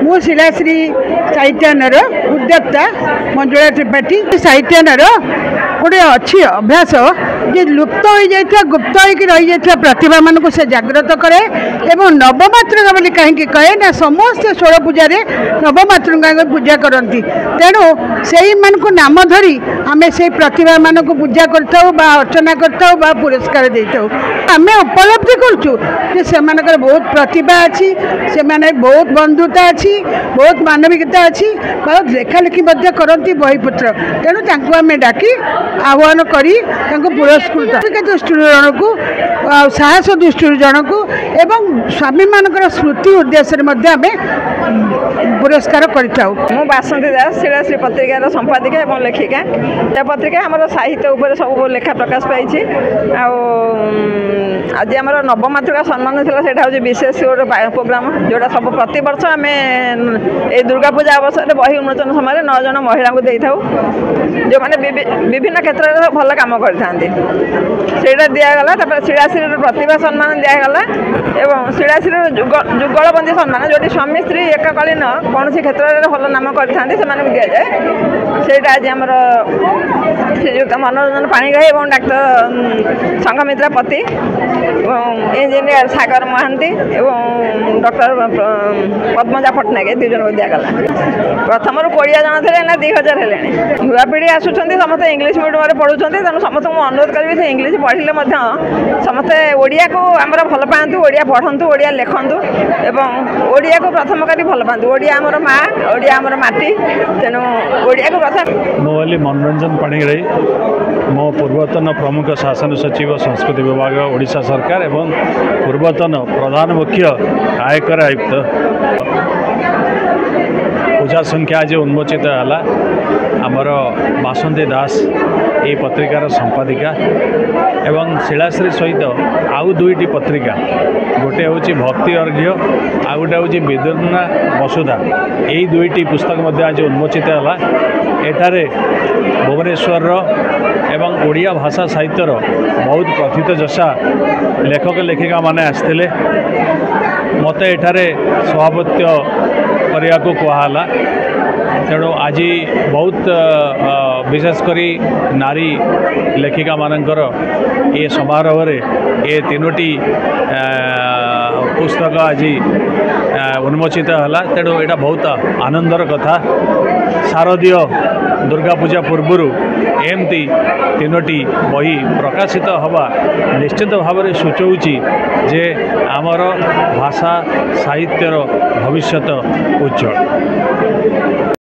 मु शिलाश्री साहित्यान उद्योक्ता मंजुला त्रिपाठी साहित्यान गोटे अच्छी अभ्यास जे लुप्त हो जाता गुप्त हो रही जाता प्रतिभा मान को से जागृत करे एवं नवमातृका बोली कहीं कहे ना समस्त षोड़ पूजा नवमातृका पूजा करती तेणु से मान को नाम धरी आम से प्रतिभा मान को पूजा करर्चना कर पुरस्कार देता आम उपलब्धि कर बहुत प्रतिभा अच्छी से बहुत बंधुता अच्छी बहुत मानविकता अच्छी बहुत लेखालेखी करती बहीपुत्र तेणु आम डाकी आह्वान करी पुरस्कृत दृष्टि जन को साहस दृष्टि जन को एवं स्वामी मानकर स्मृति उद्देश्य पुरस्कार कर बासंती दास शिलाश्री पत्रिकार संपादिका और लेखिका यह पत्रिका आम साहित्य उपर सब लेखा प्रकाश पाई आज आम नवमातृका सम्मान था हूँ विशेष गोटे प्रोग्राम जोटा सब प्रति वर्ष आम ये दुर्गा पूजा अवसर बही उन्मोचन समय 9 जन महिला को दे था जो मैंने विभिन्न क्षेत्र में भल कम करता दिगला शिलाश्री प्रतिभा सम्मान दिगला और शिलाश्री जुगलबंदी सम्मान जो स्वामी स्त्री एककालीन कौन सी क्षेत्र में भल नाम करते दि जाए से आज आम श्रीजुक्त मनोरंजन पाणिग्राही और डाक्टर संघमित्रा पति इंजीनियर सागर महांती और डॉक्टर पद्मजा पट्टनायक 2 जन को दिगला प्रथम 20 जन थे ना 2000 है युवा पीढ़ी आसुँच समस्त इंग्लीश मीडियम पढ़ुं तेणु समस्त अनुरोध करी इंग्लीश पढ़ले समस्ते ओडिया को आमर भल पातु ओडिया पढ़ु ओडिया लिखु एवं ओडिया को प्रथम करी भल पातु ओडिया आमर माँ ओडिया आमर माटी तेणु ओडिया को प्रथम मोबाइल मनोरंजन पाणिग्राही मो पूर्वतन प्रमुख शासन सचिव संस्कृति विभाग ओडिशा सरकार एवं पूर्वतन प्रधान मुख्य आयकर आयुक्त पूजा संख्या आज उन्मोचित है आमर बासंती दास ये पत्रिकार संपादिका एवं शिलाश्री सहित आउ 2टी पत्रिका गोटे हूँ भक्ति अर्घ्य आउ गोटे हूँ विदुर्ना वसुधा यही 2टी पुस्तक आज उन्मोचित है एठारे भुवनेश्वर एवं ओडिया भाषा साहित्यर बहुत प्रथित जशा लेखक लेखिका माने आसते मत एठारे सभापत्य करने को कहला तेणु आज बहुत विशेषकर नारी लेखिका मानकर ये समारोह ये 3टी पुस्तक आज उन्मोचित है तेणु यहाँ बहुत आनंदर कथा शारदीय दुर्गा पूजा पूर्वर एमती 3टी बही प्रकाशित हवा निश्चित भाव में सूचौची जे आमर भाषा साहित्यर भविष्यत उज्जवल।